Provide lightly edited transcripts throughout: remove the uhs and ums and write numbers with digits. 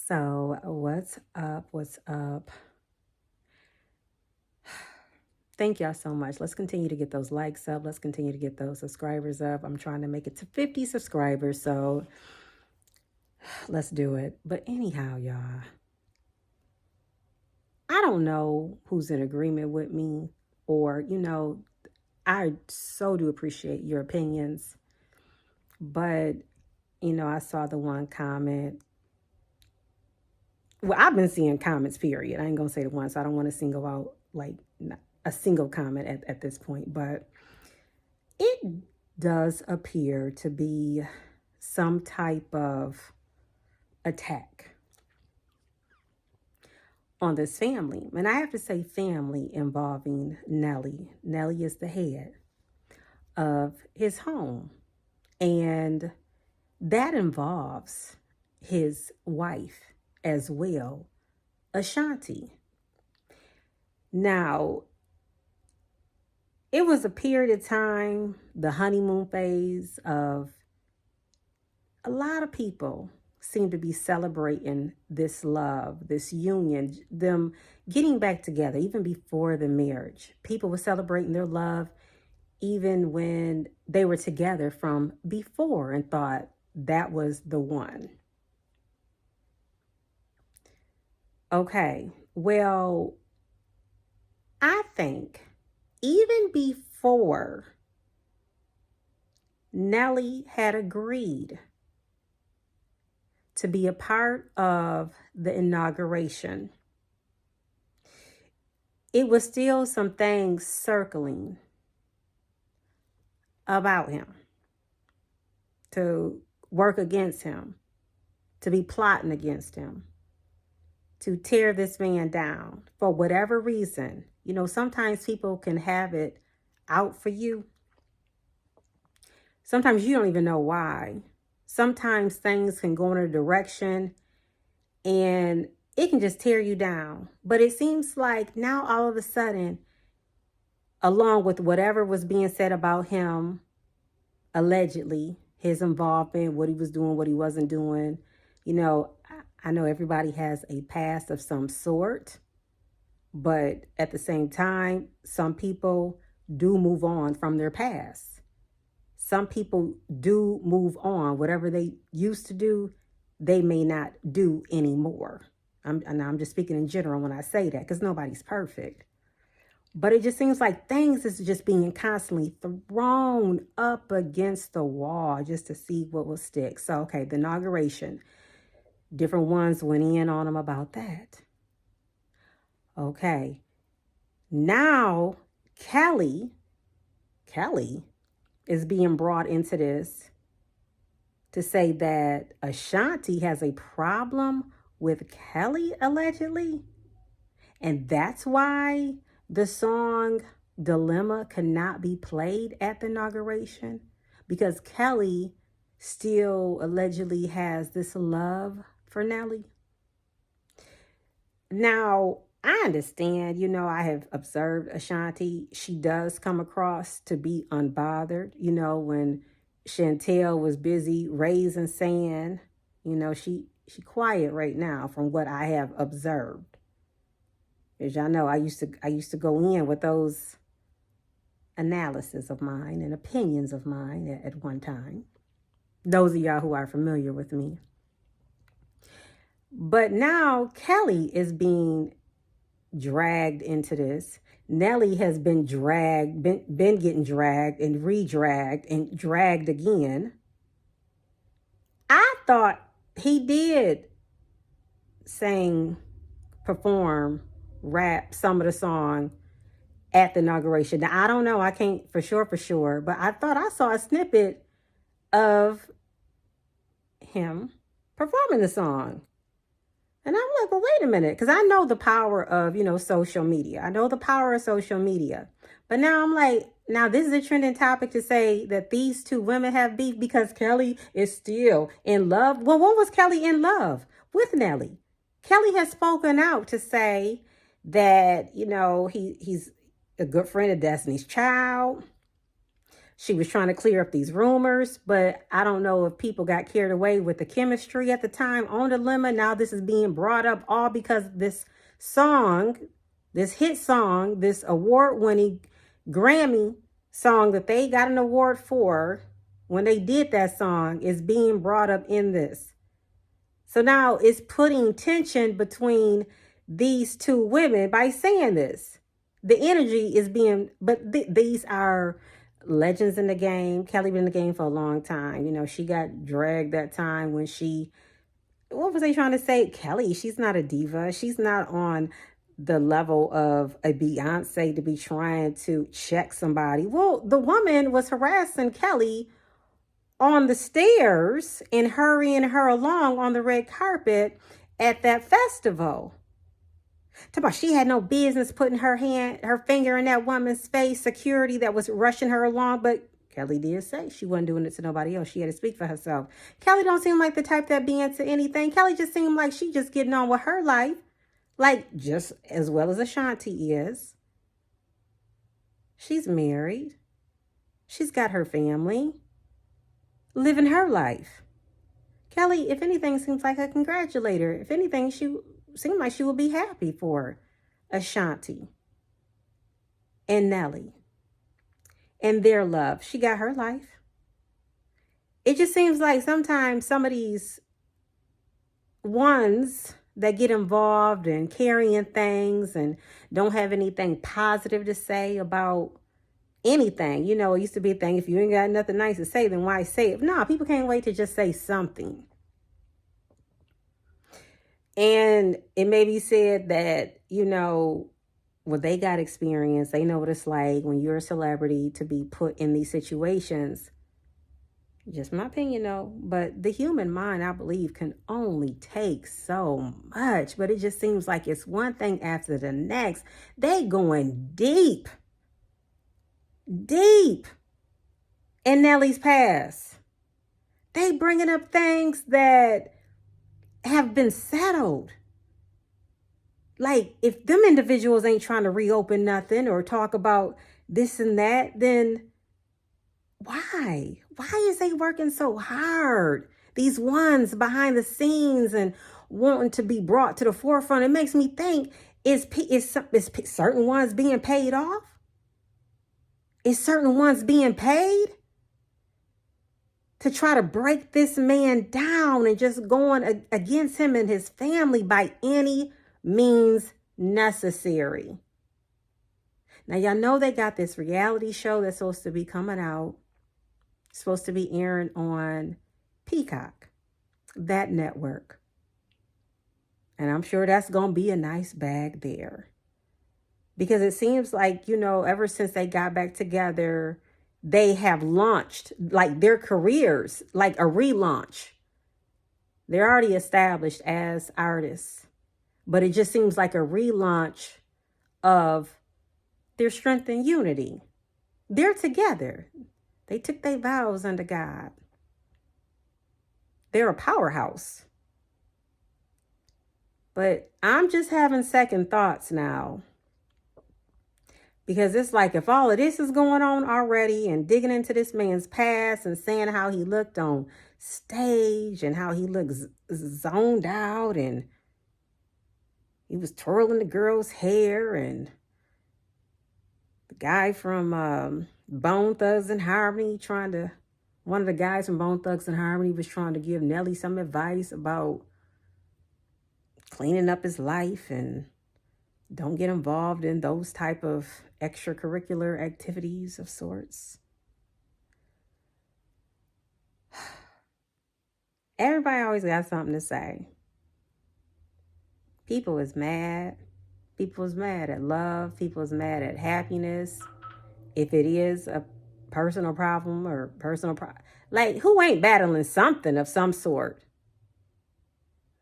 So, what's up? What's up? Thank y'all so much. Let's continue to get those likes up. Let's continue to get those subscribers up. I'm trying to make it to 50 subscribers, so let's do it. But anyhow, y'all, I don't know who's in agreement with me, or, I so do appreciate your opinions. But, I saw the one comment. Well, I've been seeing comments, period. I ain't going to say the one, so I don't want to single out like a single comment at this point. But it does appear to be some type of attack on this family. And I have to say family involving Nelly. Nelly is the head of his home. And that involves his wife as well, Ashanti. Now, it was a period of time, the honeymoon phase of a lot of people seem to be celebrating this love, this union, them getting back together even before the marriage. People were celebrating their love even when they were together from before and thought that was the one. Okay, well, I think even before Nelly had agreed to be a part of the inauguration, it was still some things circling about him to work against him, to be plotting against him, to tear this man down for whatever reason. Sometimes people can have it out for you. Sometimes you don't even know why. Sometimes things can go in a direction and it can just tear you down. But it seems like now all of a sudden, along with whatever was being said about him, allegedly, his involvement, what he was doing, what he wasn't doing, I know everybody has a past of some sort, but at the same time, some people do move on from their past. Some people do move on. Whatever they used to do, they may not do anymore. I'm just speaking in general when I say that, because nobody's perfect. But it just seems like things is just being constantly thrown up against the wall just to see what will stick. So, okay, the inauguration. Different ones went in on him about that. Okay. Now, Kelly is being brought into this to say that Ashanti has a problem with Kelly, allegedly. And that's why the song Dilemma cannot be played at the inauguration, because Kelly still allegedly has this love for Nelly. Now, I understand, I have observed Ashanti. She does come across to be unbothered. When Chantel was busy raising sand, she quiet right now from what I have observed. As y'all know, I used to go in with those analysis of mine and opinions of mine at one time. Those of y'all who are familiar with me. But now Kelly is being dragged into this. Nelly has been getting dragged and re-dragged and dragged again. I thought he did perform, rap some of the song at the inauguration. Now, I don't know. I can't for sure, but I thought I saw a snippet of him performing the song. And I'm like, well, wait a minute, because I know the power of, social media. I know the power of social media. But now I'm like, now this is a trending topic to say that these two women have beef because Kelly is still in love. Well, when was Kelly in love with Nelly? Kelly has spoken out to say that, he's a good friend of Destiny's Child. She was trying to clear up these rumors, but I don't know if people got carried away with the chemistry at the time on Dilemma. Now this is being brought up all because this song, this hit song, this award-winning Grammy song that they got an award for when they did that song is being brought up in this. So now it's putting tension between these two women by saying this. The energy is being, but these are legends in the game. Kelly been in the game for a long time. You know, she got dragged that time when she, what was they trying to say? Kelly, she's not a diva. She's not on the level of a Beyonce to be trying to check somebody. Well, the woman was harassing Kelly on the stairs and hurrying her along on the red carpet at that festival. Talk about she had no business putting her finger in that woman's face, security that was rushing her along, but Kelly did say she wasn't doing it to nobody else. She had to speak for herself. Kelly don't seem like the type that be into anything. Kelly just seemed like she just getting on with her life, like just as well as Ashanti is. She's married. She's got her family, living her life. Kelly, if anything, seems like a congratulator. If anything, she seemed like she would be happy for Ashanti and Nelly and their love. She got her life. It just seems like sometimes some of these ones that get involved in carrying things and don't have anything positive to say about anything. You know, it used to be a thing, if you ain't got nothing nice to say, then why say it? No, people can't wait to just say something. And it may be said that, you know, well, they got experience. They know what it's like when you're a celebrity to be put in these situations. Just my opinion, though. But the human mind, I believe, can only take so much. But it just seems like it's one thing after the next. They going deep. Deep in Nelly's past. They bringing up things that have been settled. Like, if them individuals ain't trying to reopen nothing or talk about this and that, then why? Why is they working so hard? These ones behind the scenes and wanting to be brought to the forefront. It makes me think, is certain ones being paid off? Is certain ones being paid to try to break this man down and just going against him and his family by any means necessary? Now, y'all know they got this reality show that's supposed to be coming out, supposed to be airing on Peacock, that network. And I'm sure that's going to be a nice bag there. Because it seems like, you know, ever since they got back together, they have launched like their careers, like a relaunch. They're already established as artists, but it just seems like a relaunch of their strength and unity. They're together. They took their vows unto God. They're a powerhouse. But I'm just having second thoughts now. Because it's like, if all of this is going on already and digging into this man's past and saying how he looked on stage and how he looked zoned out and he was twirling the girl's hair, and the guy from Bone Thugs and Harmony one of the guys from Bone Thugs and Harmony was trying to give Nelly some advice about cleaning up his life and don't get involved in those type of extracurricular activities of sorts. Everybody always got something to say. People is mad. People is mad at love. People is mad at happiness. If it is a personal problem or like, who ain't battling something of some sort?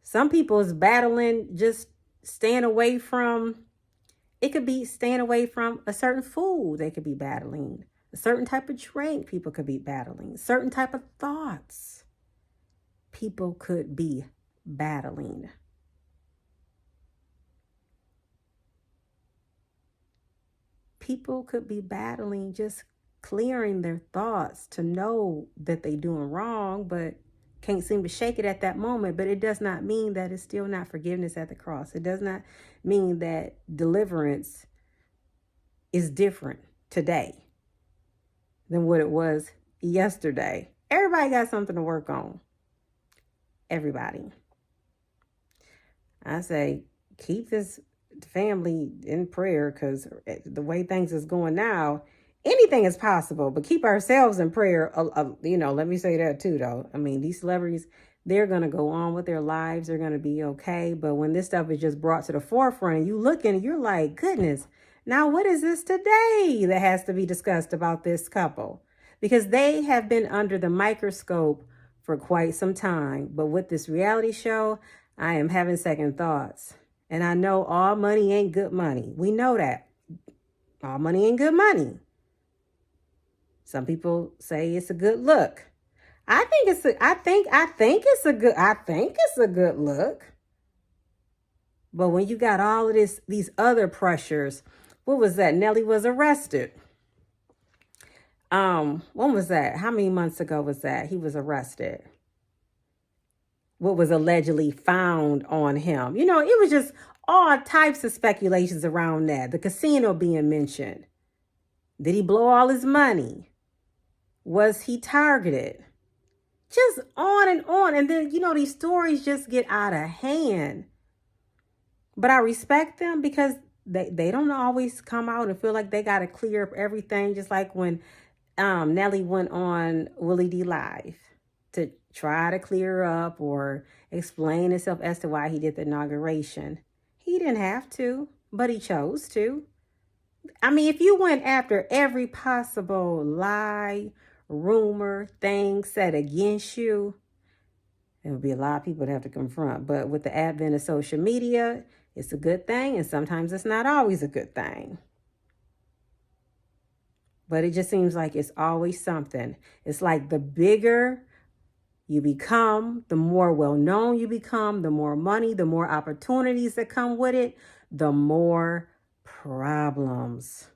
Some people is battling just staying away from, it could be staying away from a certain food they could be battling, a certain type of drink people could be battling, certain type of thoughts people could be battling. People could be battling just clearing their thoughts to know that they're doing wrong, but can't seem to shake it at that moment. But it does not mean that it's still not forgiveness at the cross. It does not mean that deliverance is different today than what it was yesterday. Everybody got something to work on. Everybody. I say, keep this family in prayer, because the way things is going now, anything is possible, but keep ourselves in prayer. Let me say that too, though. I mean, these celebrities, they're going to go on with their lives. They're going to be okay. But when this stuff is just brought to the forefront and you look and you're like, goodness, now what is this today that has to be discussed about this couple? Because they have been under the microscope for quite some time. But with this reality show, I am having second thoughts. And I know all money ain't good money. We know that. All money ain't good money. Some people say it's a good look. I think it's a good look. But when you got all of these other pressures, what was that? Nelly was arrested. When was that? How many months ago was that? He was arrested. What was allegedly found on him. It was just all types of speculations around that. The casino being mentioned. Did he blow all his money? Was he targeted? Just on and on. And then, these stories just get out of hand. But I respect them because they don't always come out and feel like they got to clear up everything. Just like when Nelly went on Willie D Live to try to clear up or explain himself as to why he did the inauguration. He didn't have to, but he chose to. I mean, if you went after every possible lie, rumor, thing said against you, there would be a lot of people to have to confront. But with the advent of social media, it's a good thing, and sometimes it's not always a good thing. But it just seems like it's always something. It's like the bigger you become, the more well-known you become, the more money, the more opportunities that come with it, the more problems.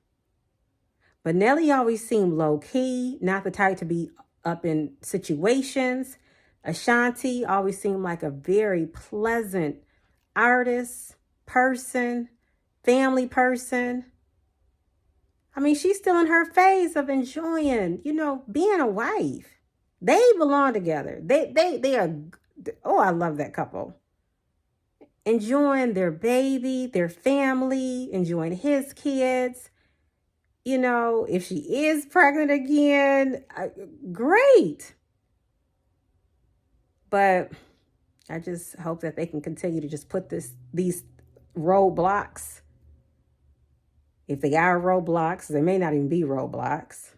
But Nelly always seemed low-key, not the type to be up in situations. Ashanti always seemed like a very pleasant artist, person, family person. I mean, she's still in her phase of enjoying, being a wife. They belong together. They are, I love that couple. Enjoying their baby, their family, enjoying his kids. If she is pregnant again, great. But I just hope that they can continue to just put these roadblocks. If they are roadblocks, they may not even be roadblocks.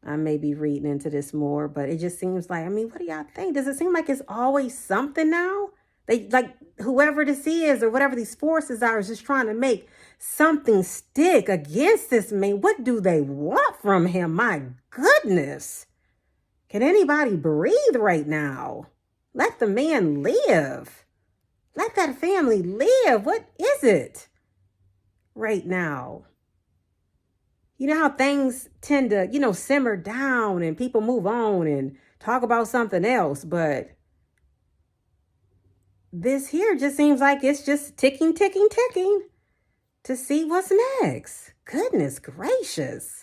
I may be reading into this more, but it just seems like, what do y'all think? Does it seem like it's always something now? They, like, whoever this is or whatever these forces are is just trying to make something stick against this man. What do they want from him? My goodness. Can anybody breathe right now? Let the man live. Let that family live. What is it right now? You know how things tend to, simmer down and people move on and talk about something else. But this here just seems like it's just ticking to see what's next. Goodness gracious.